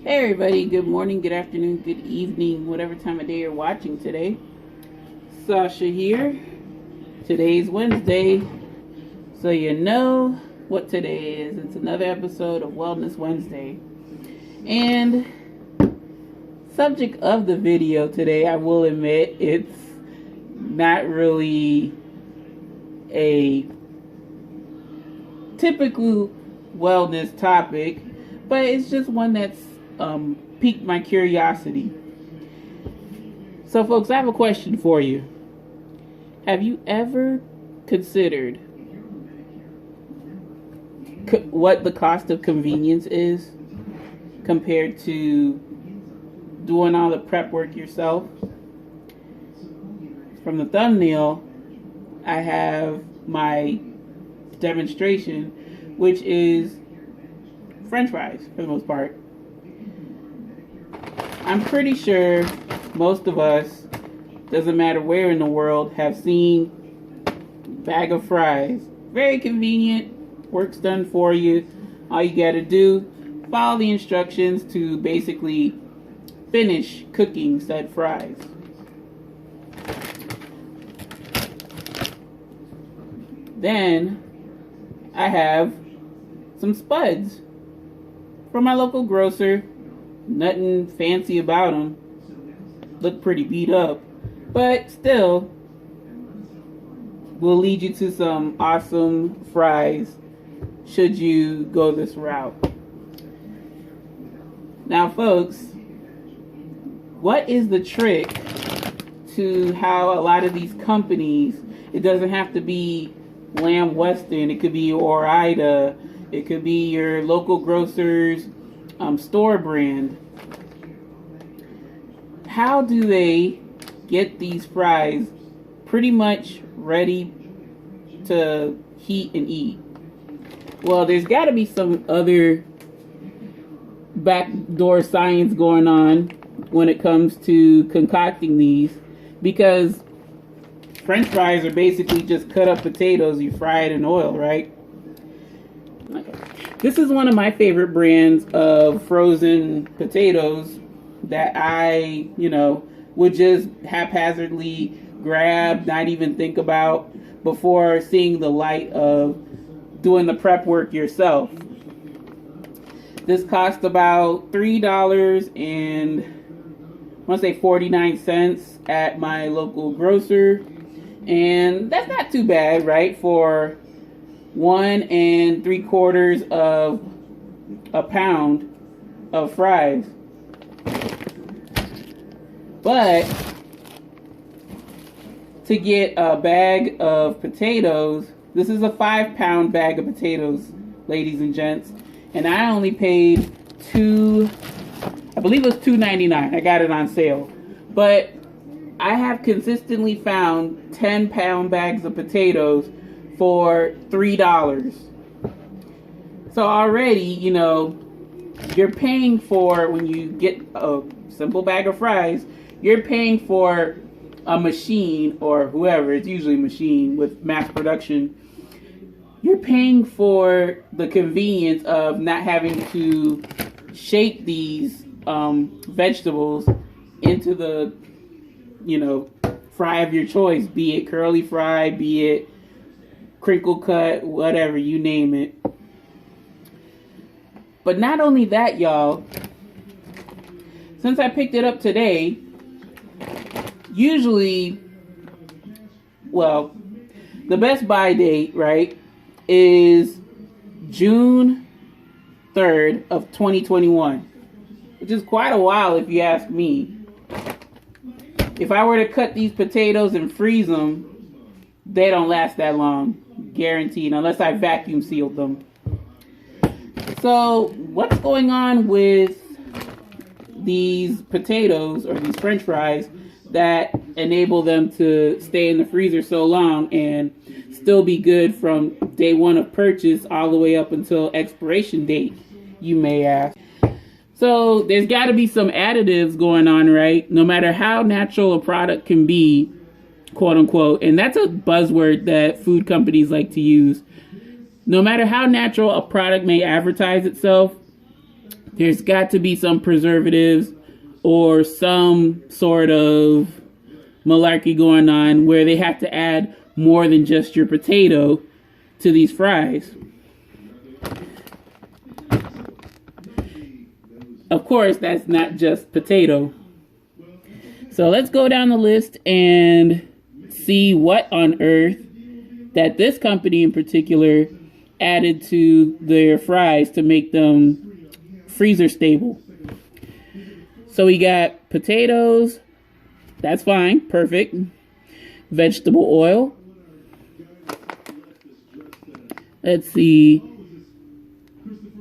Hey everybody, good morning, good afternoon, good evening, whatever time of day you're watching today. Sasha here. Today's Wednesday, so you know what today is. It's another episode of Wellness Wednesday. And subject of the video today, I will admit, it's not really a typical wellness topic, but it's just one that's piqued my curiosity. So folks, I have a question for you. Have you ever considered what the cost of convenience is compared to doing all the prep work yourself? From the thumbnail, I have my demonstration, which is French fries for the most part. I'm pretty sure most of us, doesn't matter where in the world, have seen bag of fries. Very convenient, work's done for you. All you gotta do, follow the instructions to basically finish cooking said fries. Then I have some spuds from my local grocer. Nothing fancy about them. Look pretty beat up, but still will lead you to some awesome fries should you go this route. Now folks, what is the trick to how a lot of these companies, it doesn't have to be Lamb Weston, it could be Ore-Ida, it could be your local grocer's store brand. How do they get these fries pretty much ready to heat and eat? Well, there's got to be some other backdoor science going on when it comes to concocting these, because French fries are basically just cut up potatoes, you fry it in oil, right? This is one of my favorite brands of frozen potatoes that I, would just haphazardly grab, not even think about before seeing the light of doing the prep work yourself. This cost about $3 and I want to say 49 cents at my local grocer. And that's not too bad, right? For 1 3/4 of a pound of fries. But to get a bag of potatoes, this is a 5-pound bag of potatoes, ladies and gents, and I only paid I believe it was $2.99. I got it on sale. But I have consistently found 10-pound bags of potatoes for $3. So already, you're paying for, when you get a simple bag of fries, you're paying for a machine, or whoever, it's usually a machine with mass production. You're paying for the convenience of not having to shape these vegetables into the, fry of your choice, be it curly fry, be it crinkle cut, whatever, you name it. But not only that, y'all, since I picked it up today, usually, the best buy date, right, is June 3rd of 2021, which is quite a while if you ask me. If I were to cut these potatoes and freeze them, they don't last that long, guaranteed, unless I vacuum sealed them. So what's going on with these potatoes or these French fries that enable them to stay in the freezer so long and still be good from day one of purchase all the way up until expiration date, you may ask? So there's got to be some additives going on, right? No matter how natural a product can be, quote unquote, and that's a buzzword that food companies like to use. No matter how natural a product may advertise itself, There's got to be some preservatives or some sort of malarkey going on where they have to add more than just your potato to these fries. Of course, that's not just potato. So let's go down the list and see what on earth that this company in particular added to their fries to make them freezer stable. So we got potatoes. That's fine. Perfect. Vegetable oil. Let's see.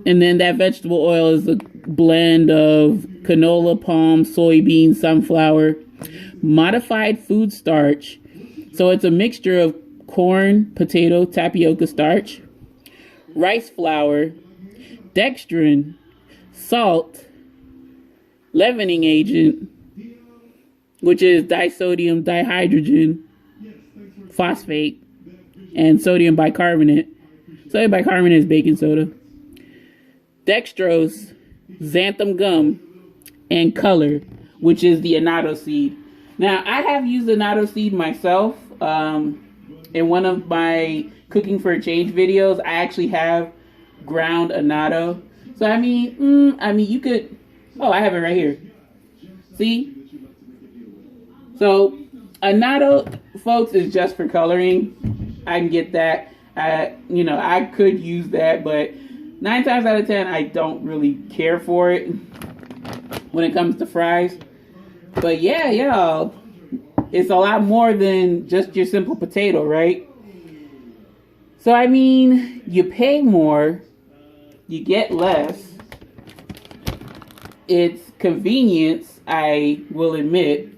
And then that vegetable oil is a blend of canola, palm, soybean, sunflower, modified food starch. So it's a mixture of corn, potato, tapioca starch, rice flour, dextrin, salt, leavening agent, which is disodium dihydrogen phosphate, and sodium bicarbonate. Sodium bicarbonate is baking soda. Dextrose, xanthan gum, and color, which is the annatto seed. Now, I have used annatto seed myself. In one of my Cooking for a Change videos, I actually have ground annatto. So, I mean, you could... Oh, I have it right here. See? So, annatto, folks, is just for coloring. I can get that. I could use that, but 9 times out of 10, I don't really care for it when it comes to fries. But yeah, y'all, it's a lot more than just your simple potato, right? So, I mean, you pay more, you get less. It's convenience, I will admit.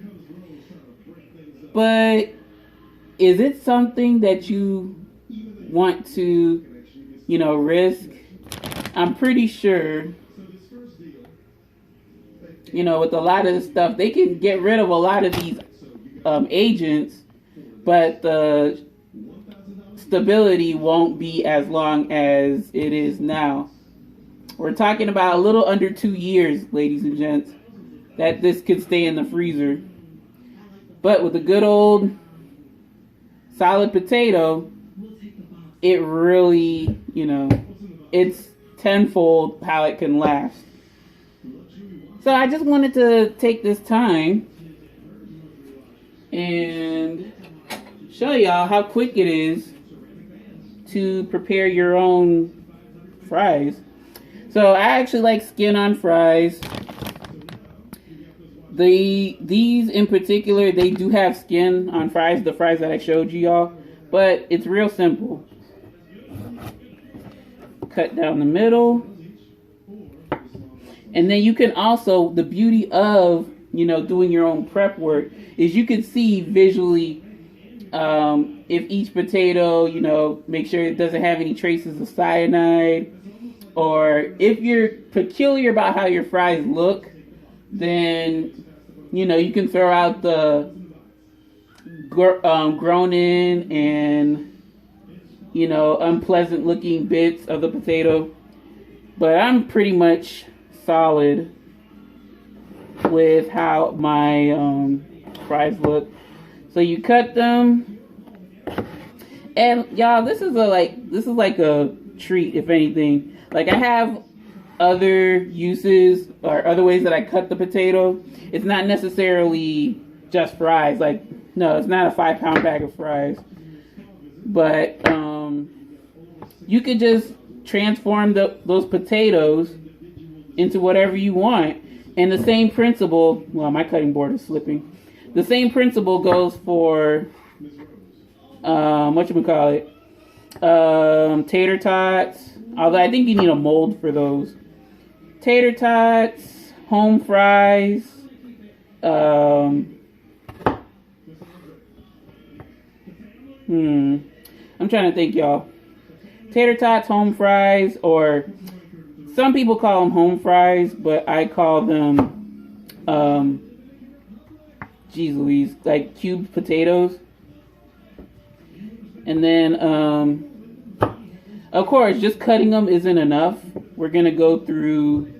But is it something that you want to, risk? I'm pretty sure, with a lot of the stuff, they can get rid of a lot of these agents, but the stability won't be as long as it is now. We're talking about a little under 2 years, ladies and gents, that this could stay in the freezer. But with a good old solid potato, it really, it's tenfold how it can last. So I just wanted to take this time and show y'all how quick it is to prepare your own fries. So I actually like skin on fries. These in particular, they do have skin on fries, the fries that I showed you y'all, but it's real simple. Cut down the middle. And then you can also, the beauty of, doing your own prep work is you can see visually if each potato, make sure it doesn't have any traces of cyanide. Or if you're peculiar about how your fries look, then, you can throw out the grown in and, unpleasant looking bits of the potato. But I'm pretty much solid with how my fries look. So you cut them. And y'all, this is like a treat, if anything. Like, I have other uses or other ways that I cut the potato. It's not necessarily just fries. Like, no, it's not a 5-pound bag of fries. But you could just transform those potatoes into whatever you want. And the same principle, well, my cutting board is slipping. The same principle goes for, tater tots. Although I think you need a mold for those. Tater tots, home fries, I'm trying to think, y'all. Tater tots, home fries, or some people call them home fries, but I call them, like cubed potatoes. And then, of course, just cutting them isn't enough. We're going to go through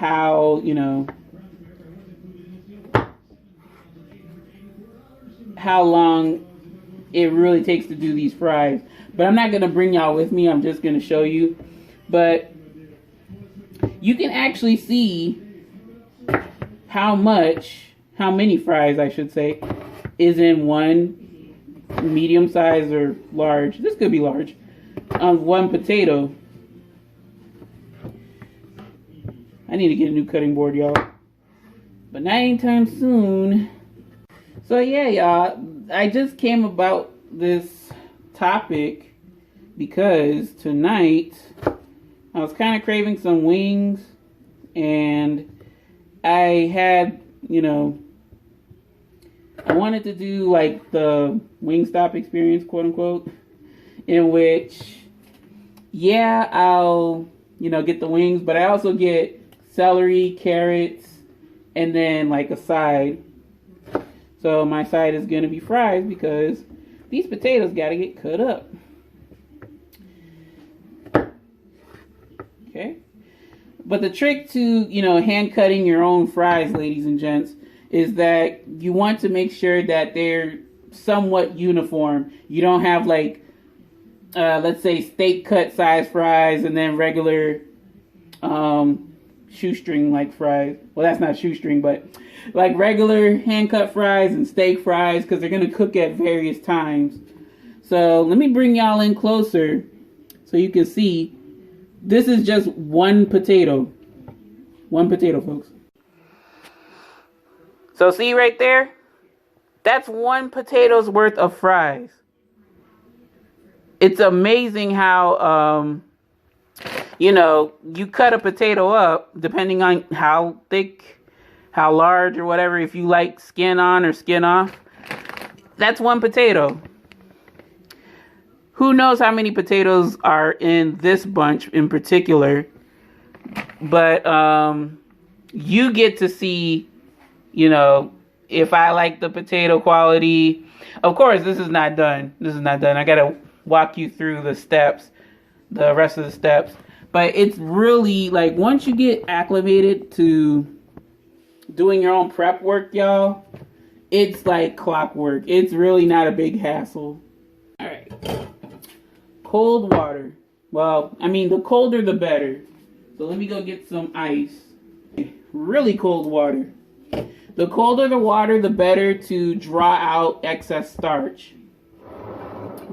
how, how long it really takes to do these fries. But I'm not going to bring y'all with me. I'm just going to show you. But you can actually see how many fries, I should say, is in one medium size or large. This could be large. One potato. I need to get a new cutting board, y'all. But not anytime soon. So yeah, y'all, I just came about this topic because tonight I was kind of craving some wings, and I had, I wanted to do like the Wingstop experience, quote unquote, in which, yeah, I'll, get the wings, but I also get celery, carrots, and then like a side. So my side is going to be fries because these potatoes got to get cut up. Okay. But the trick to, hand cutting your own fries, ladies and gents, is that you want to make sure that they're somewhat uniform. You don't have like, let's say steak cut size fries and then regular shoestring like fries. Well, that's not shoestring, but like regular hand cut fries and steak fries, because they're going to cook at various times. So let me bring y'all in closer so you can see. This is just one potato. One potato, folks. So see right there? That's one potato's worth of fries. It's amazing how, you cut a potato up depending on how thick, how large, or whatever. If you like skin on or skin off, that's one potato. Who knows how many potatoes are in this bunch in particular, but you get to see, if I like the potato quality. Of course, this is not done. I gotta walk you through the steps, the rest of the steps. But it's really, like, once you get acclimated to doing your own prep work, y'all, it's like clockwork. It's really not a big hassle. All right. Cold water. Well, I mean, the colder the better. So let me go get some ice. Really cold water. The colder the water, the better to draw out excess starch.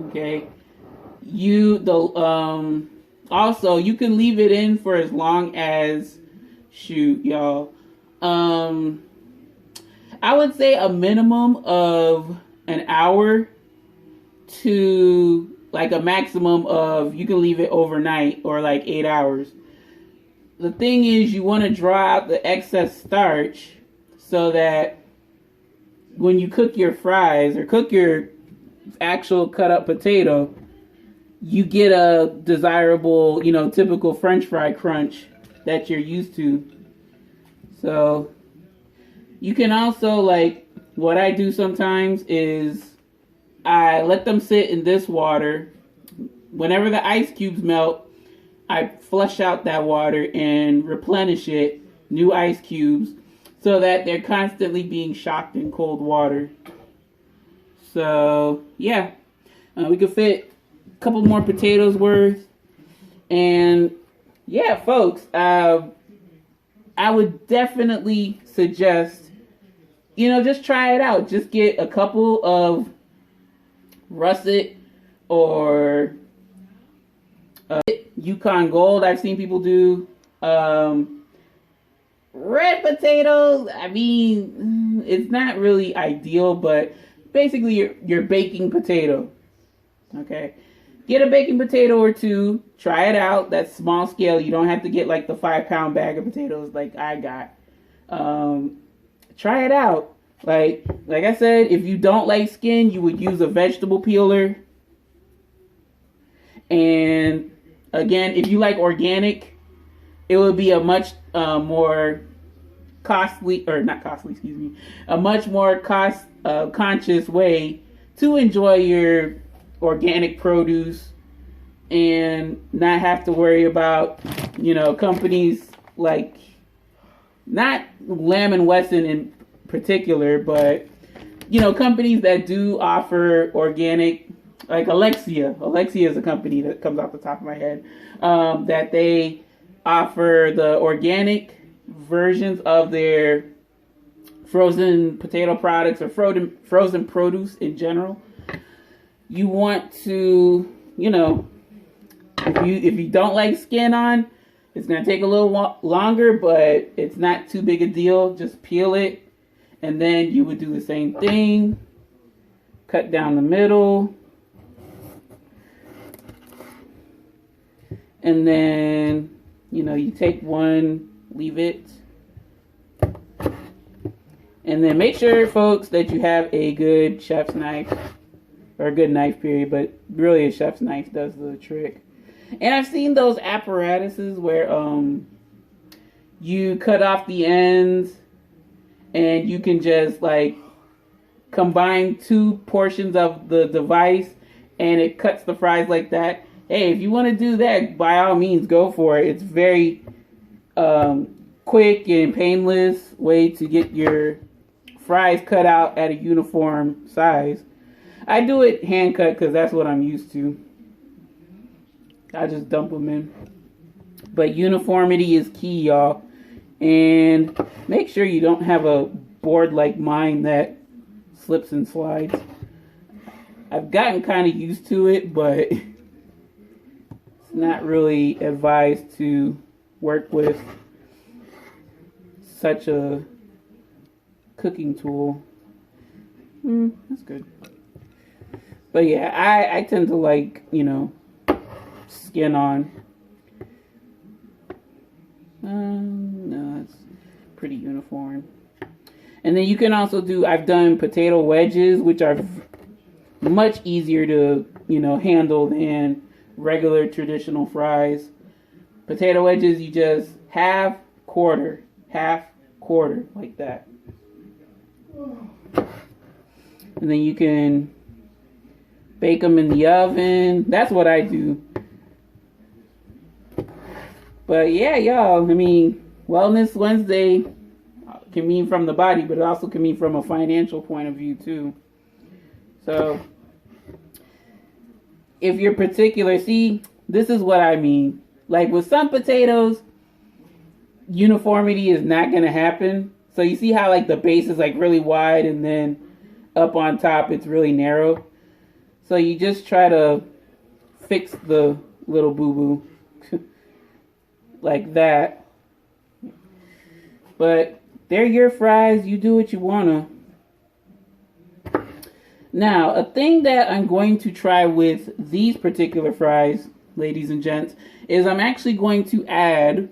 Okay. Also, you can leave it in for as long as, shoot, y'all. I would say a minimum of an hour to like a maximum of, you can leave it overnight or like 8 hours. The thing is, you want to draw out the excess starch so that when you cook your fries or cook your actual cut up potato, you get a desirable, typical French fry crunch that you're used to. So you can also, like, what I do sometimes is I let them sit in this water. Whenever the ice cubes melt, I flush out that water and replenish it, new ice cubes, so that they're constantly being shocked in cold water. So, yeah, we could fit a couple more potatoes worth. And, yeah, folks, I would definitely suggest, just try it out. Just get a couple of russet or Yukon Gold, I've seen people do. Red potatoes, I mean, it's not really ideal, but basically your baking potato. Okay. Get a baking potato or two. Try it out. That's small scale. You don't have to get like the 5-pound bag of potatoes like I got. Try it out. Like I said, if you don't like skin, you would use a vegetable peeler. And again, if you like organic, it would be a much more costly, or not costly, excuse me, a much more conscious way to enjoy your organic produce and not have to worry about, companies like not Lamb & Weston in particular, but, you know, companies that do offer organic, like Alexia. Alexia is a company that comes off the top of my head, that they offer the organic versions of their frozen potato products or frozen produce in general. You want to, you know, if you don't like skin on, it's going to take a little longer, but it's not too big a deal. Just peel it, and then you would do the same thing. Cut down the middle. And then, you know, you take one, leave it. And then make sure, folks, that you have a good chef's knife. Or a good knife, period. But really, a chef's knife does the trick. And I've seen those apparatuses where you cut off the ends and you can just like combine two portions of the device and it cuts the fries like that. Hey, if you want to do that, by all means, go for it. It's very quick and painless way to get your fries cut out at a uniform size. I do it hand cut because that's what I'm used to. I just dump them in. But uniformity is key, y'all. And make sure you don't have a board like mine that slips and slides. I've gotten kind of used to it, but it's not really advised to work with such a cooking tool. That's good. But yeah, I tend to like, you know, skin on. No, it's pretty uniform. And then you can also do, I've done potato wedges, which are much easier to, you know, handle than regular traditional fries. Potato wedges, you just half, quarter, like that. And then you can bake them in the oven. That's what I do. But yeah, y'all, I mean, Wellness Wednesday can mean from the body, but it also can mean from a financial point of view too. So if you're particular, see, this is what I mean. Like with some potatoes, uniformity is not going to happen. So you see how like the base is like really wide and then up on top it's really narrow. So you just try to fix the little boo-boo like that. But they're your fries. You do what you want to. Now, a thing that I'm going to try with these particular fries, ladies and gents, is I'm actually going to add,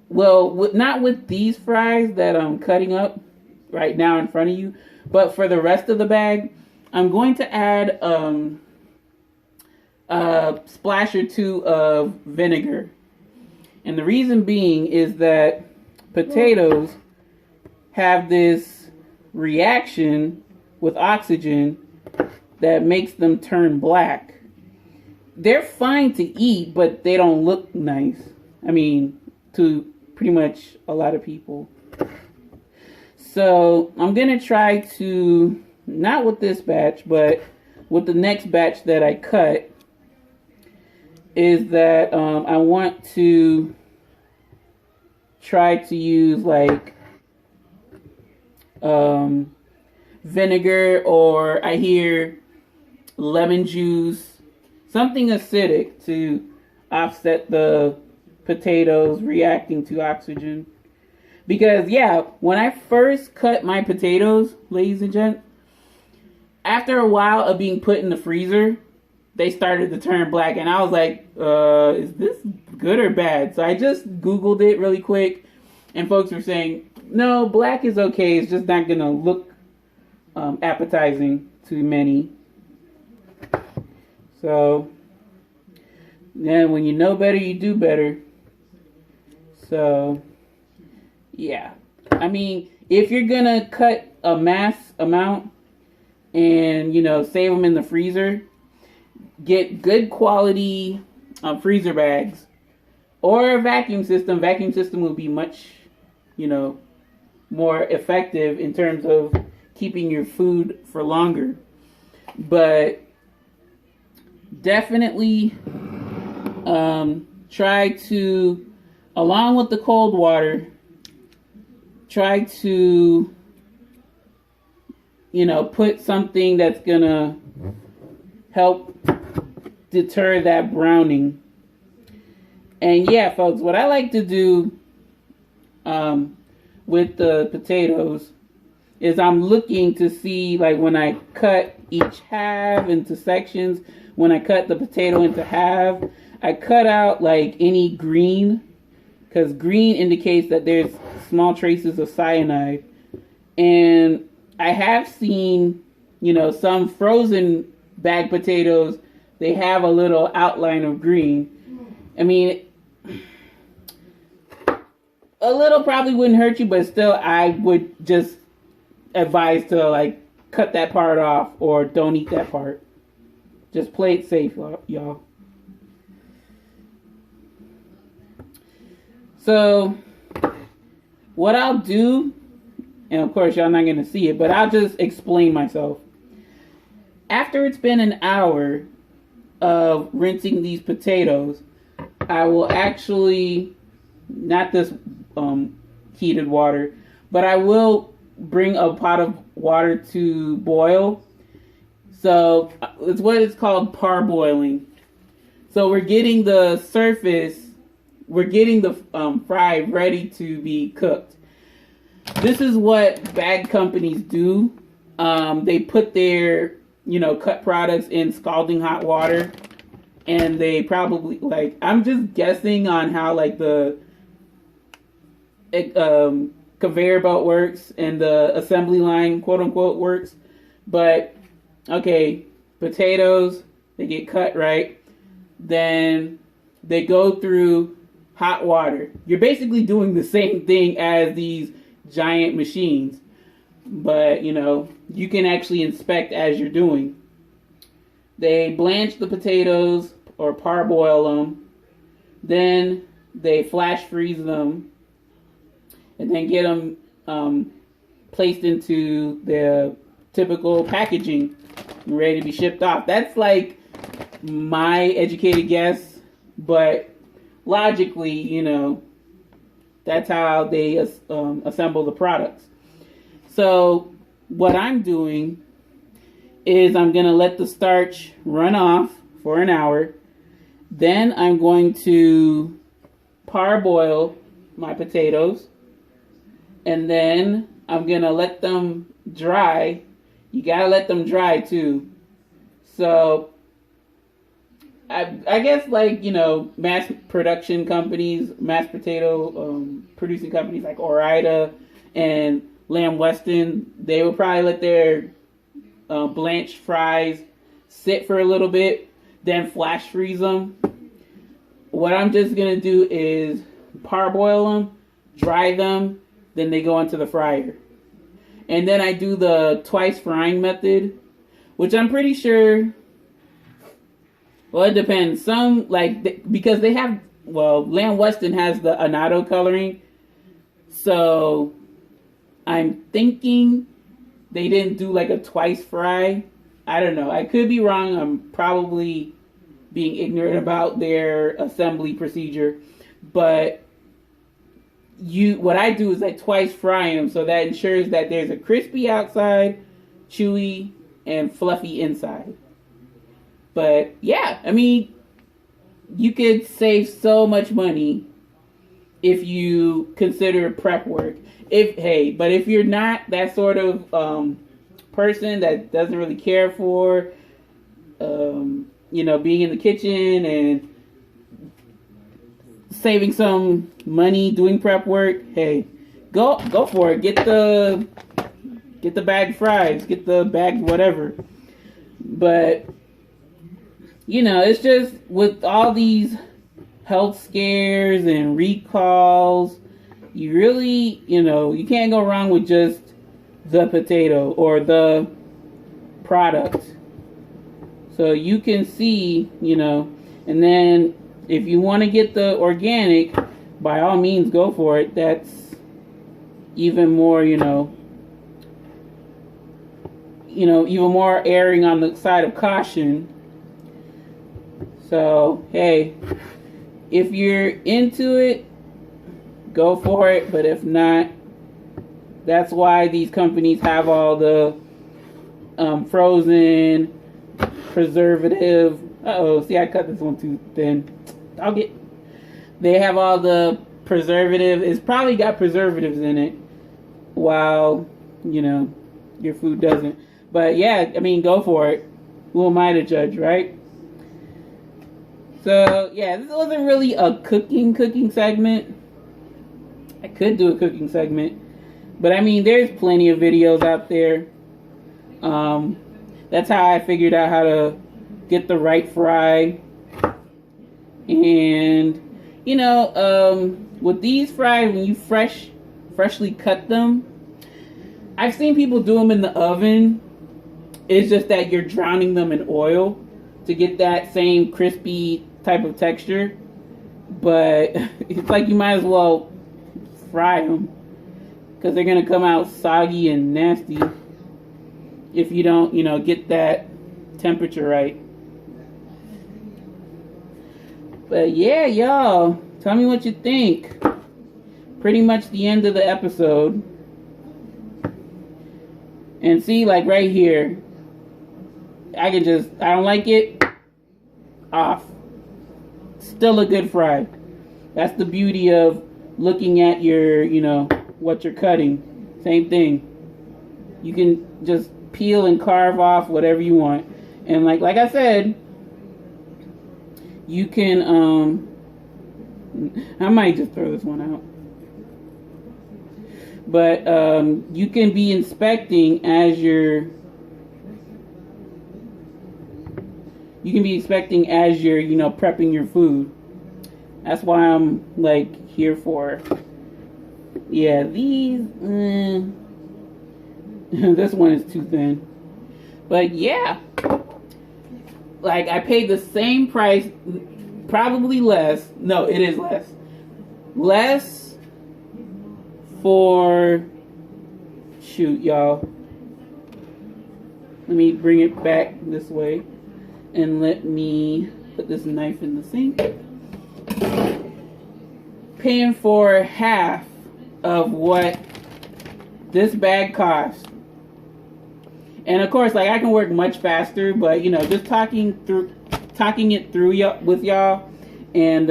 well, not with these fries that I'm cutting up right now in front of you, but for the rest of the bag, I'm going to add a splash or two of vinegar. And the reason being is that potatoes have this reaction with oxygen that makes them turn black. They're fine to eat, but they don't look nice. I mean, to pretty much a lot of people. So I'm going to try to, not with this batch, but with the next batch that I cut, is that I want to try to use like vinegar, or I hear lemon juice, something acidic to offset the potatoes reacting to oxygen. Because yeah, when I first cut my potatoes, ladies and gents, after a while of being put in the freezer, they started to turn black, and I was like, is this good or bad? So I just Googled it really quick, and folks were saying, no, black is okay. It's just not going to look appetizing to many. So, yeah, when you know better, you do better. So, yeah. I mean, if you're going to cut a mass amount and, you know, save them in the freezer, get good quality freezer bags or a vacuum system. Vacuum system will be much more effective in terms of keeping your food for longer. But definitely try to, along with the cold water, try to put something that's gonna help deter that browning. And yeah, folks, what I like to do with the potatoes is I'm looking to see, like, when I cut each half into sections, when I cut the potato into half, I cut out like any green, because green indicates that there's small traces of cyanide. And I have seen, some frozen bag potatoes, they have a little outline of green. I mean, a little probably wouldn't hurt you, but still I would just advise to, like, cut that part off or don't eat that part. Just play it safe, y'all. So what I'll do, and of course y'all not going to see it, but I'll just explain myself. After it's been an hour of rinsing these potatoes, I will actually, not this heated water, but I will bring a pot of water to boil. So it's what is called parboiling. So we're getting the surface, we're getting the fry ready to be cooked. This is what bag companies do. They put their cut products in scalding hot water, and they probably, like, I'm just guessing on how, like, the conveyor belt works and the assembly line, quote unquote, works. But okay, potatoes, they get cut, right? Then they go through hot water. You're basically doing the same thing as these giant machines, but you can actually inspect as you're doing. They blanch the potatoes or parboil them, then they flash freeze them, and then get them placed into the typical packaging, ready to be shipped off. That's like my educated guess, but logically, that's how they assemble the products. So what I'm doing is I'm going to let the starch run off for an hour. Then I'm going to parboil my potatoes. And then I'm going to let them dry. You got to let them dry too. So I guess, like, mass production companies, mass potato producing companies like Ore-Ida and Lamb Weston, they will probably let their blanched fries sit for a little bit, then flash freeze them. What I'm just going to do is parboil them, dry them, then they go into the fryer. And then I do the twice frying method, which I'm pretty sure, well, it depends. Some, like, because they have, well, Lamb Weston has the annatto coloring. So I'm thinking they didn't do like a twice fry. I don't know. I could be wrong. I'm probably being ignorant about their assembly procedure. But what I do is I twice fry them, so that ensures that there's a crispy outside, chewy, and fluffy inside. But yeah, I mean, you could save so much money if you consider prep work. But if you're not that sort of person that doesn't really care for, being in the kitchen and saving some money doing prep work, hey, go for it. Get the bag fries, get the bag whatever. But it's just with all these health scares and recalls, you really, you can't go wrong with just the potato or the product. So you can see, and then if you want to get the organic, by all means go for it. That's even more, even more erring on the side of caution. So, hey, if you're into it, go for it. But if not, that's why these companies have all the frozen preservative. See, I cut this one too thin. They have all the preservative. It's probably got preservatives in it, while your food doesn't. But yeah, I mean, go for it. Who am I to judge, right? So yeah, this wasn't really a cooking segment. I could do a cooking segment, but I mean, there's plenty of videos out there. That's how I figured out how to get the right fry. And with these fries, when you freshly cut them, I've seen people do them in the oven. It's just that you're drowning them in oil to get that same crispy type of texture. But it's like you might as well fry them, because they're gonna come out soggy and nasty if you don't, get that temperature right. But yeah, y'all, tell me what you think. Pretty much the end of the episode. And see, like right here, I don't like it, off. Still a good fry. That's the beauty of looking at your, what you're cutting. Same thing. You can just peel and carve off whatever you want. And like I said, you can, I might just throw this one out. But you can be inspecting as you're prepping your food. That's why I'm like here for. Yeah, these this one is too thin. But yeah, like I paid the same price, probably less. No, it is less. Less for, shoot, y'all. Let me bring it back this way, and let me put this knife in the sink. Paying for half of what this bag cost. And of course, like, I can work much faster, but just talking it through with y'all, and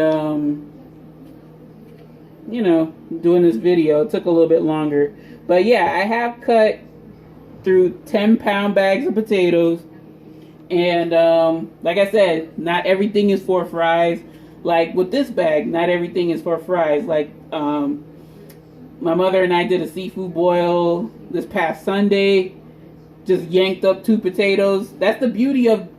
doing this video, it took a little bit longer. But yeah, I have cut through 10-pound bags of potatoes, and like I said, not everything is for fries. Like with this bag, not everything is for fries. Like my mother and I did a seafood boil this past Sunday. Just yanked up 2 potatoes. That's the beauty of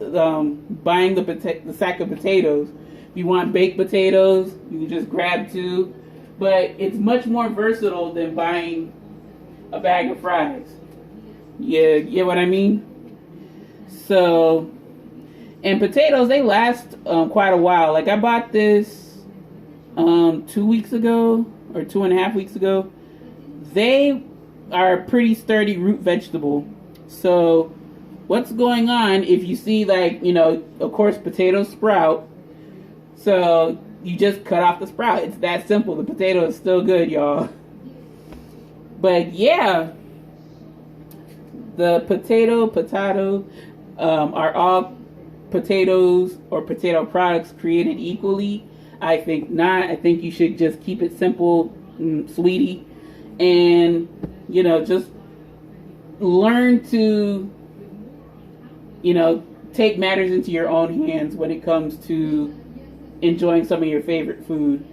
buying the sack of potatoes. If you want baked potatoes, you can just grab 2. But it's much more versatile than buying a bag of fries. Yeah, you get what I mean? So, and potatoes, they last quite a while. Like I bought this 2 weeks ago, or 2.5 weeks ago. They are a pretty sturdy root vegetable. So what's going on if you see, like, of course, potatoes sprout. So you just cut off the sprout. It's that simple. The potato is still good, y'all. But yeah, the Pohtahtoh are all potatoes or potato products created equally. I think not. I think you should just keep it simple, sweetie, and just learn to take matters into your own hands when it comes to enjoying some of your favorite food.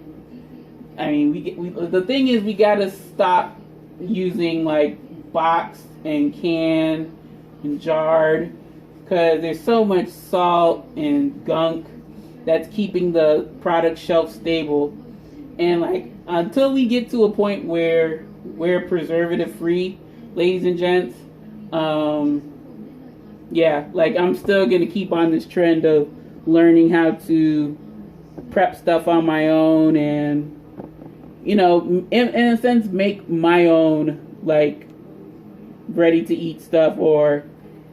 I mean, the thing is, we gotta stop using like box and can and jarred, because there's so much salt and gunk that's keeping the product shelf stable. And like, until we get to a point where we're preservative free, ladies and gents, yeah, like I'm still gonna keep on this trend of learning how to prep stuff on my own and you know, in a sense, make my own, like, ready to eat stuff or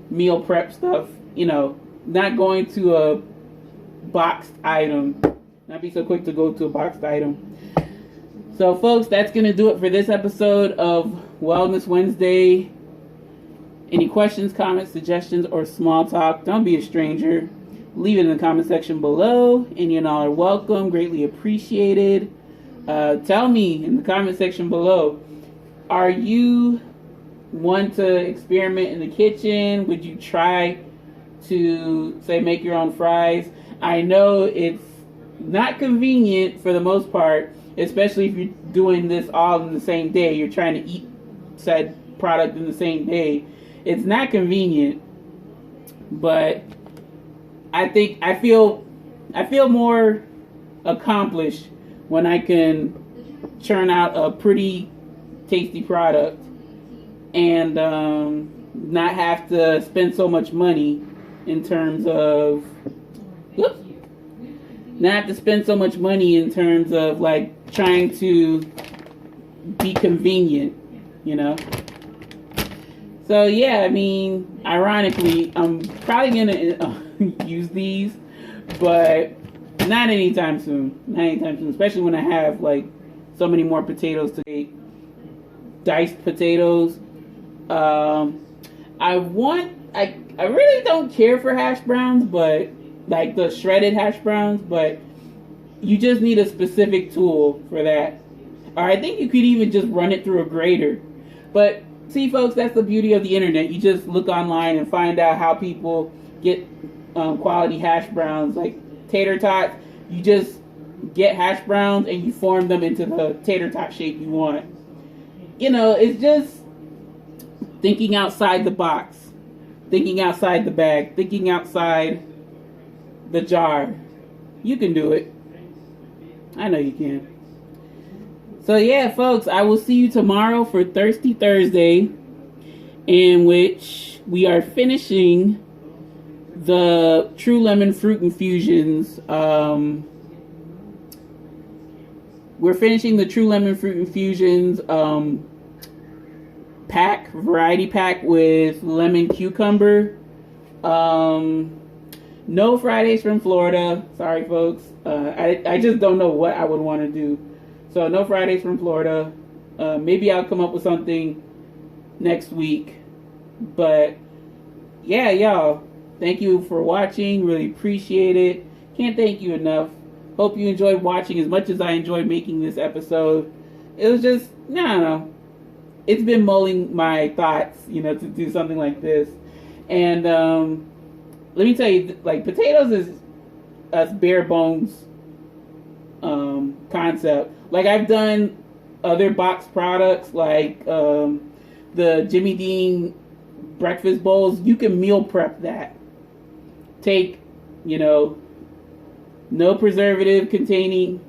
meal prep stuff, you know, not going to a boxed item, not be so quick to go to a boxed item. So folks, that's going to do it for this episode of Wellness Wednesday. Any questions, comments, suggestions, or small talk, don't be a stranger. Leave it in the comment section below, and you all are welcome, greatly appreciated. Tell me in the comment section below, are you one to experiment in the kitchen? Would you try to, say, make your own fries? I know it's not convenient for the most part, especially if you're doing this all in the same day. You're trying to eat said product in the same day. It's not convenient, but I think I feel more accomplished when I can churn out a pretty tasty product and not have to spend so much money in terms of like trying to be convenient, you know. So yeah, I mean, ironically, I'm probably gonna use these, but not anytime soon. Not anytime soon, especially when I have like so many more potatoes to make. Diced potatoes. I really don't care for hash browns, but like the shredded hash browns, but you just need a specific tool for that. Or I think you could even just run it through a grater. But see, folks, that's the beauty of the internet. You just look online and find out how people get quality hash browns. Like tater tots, you just get hash browns and you form them into the tater tot shape you want. You know, it's just thinking outside the box, thinking outside the bag, thinking outside the jar. You can do it. I know you can. So yeah, folks, I will see you tomorrow for Thirsty Thursday, in which we are finishing the True Lemon Fruit Infusions. We're finishing the True Lemon Fruit Infusions variety pack with lemon cucumber. No Fridays from Florida. Sorry, folks. I just don't know what I would want to do. So no Fridays from Florida. Maybe I'll come up with something next week. But yeah, y'all, thank you for watching. Really appreciate it. Can't thank you enough. Hope you enjoyed watching as much as I enjoyed making this episode. It was just, I don't know. It's been mulling my thoughts, you know, to do something like this. And let me tell you, like, potatoes is a bare bones concept. Like, I've done other box products, like the Jimmy Dean breakfast bowls. You can meal prep that. Take, you know, no preservative containing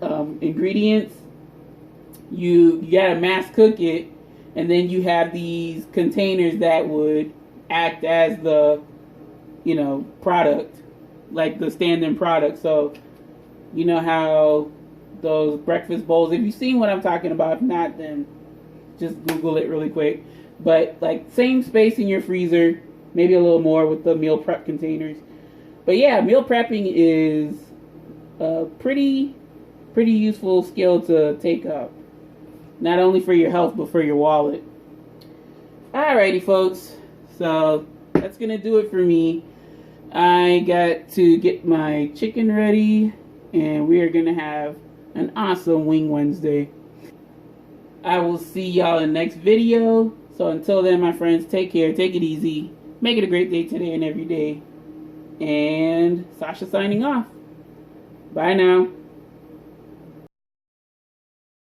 ingredients. You gotta mass cook it, and then you have these containers that would act as the, you know, product, like the stand-in product. So you know how those breakfast bowls, if you've seen what I'm talking about, if not, then just Google it really quick. But like, same space in your freezer, maybe a little more with the meal prep containers. But yeah, meal prepping is a pretty useful skill to take up. Not only for your health, but for your wallet. Alrighty, folks. So that's going to do it for me. I got to get my chicken ready, and we are going to have an awesome Wing Wednesday. I will see y'all in the next video. So until then, my friends, take care. Take it easy. Make it a great day today and every day. And Sasha signing off. Bye now.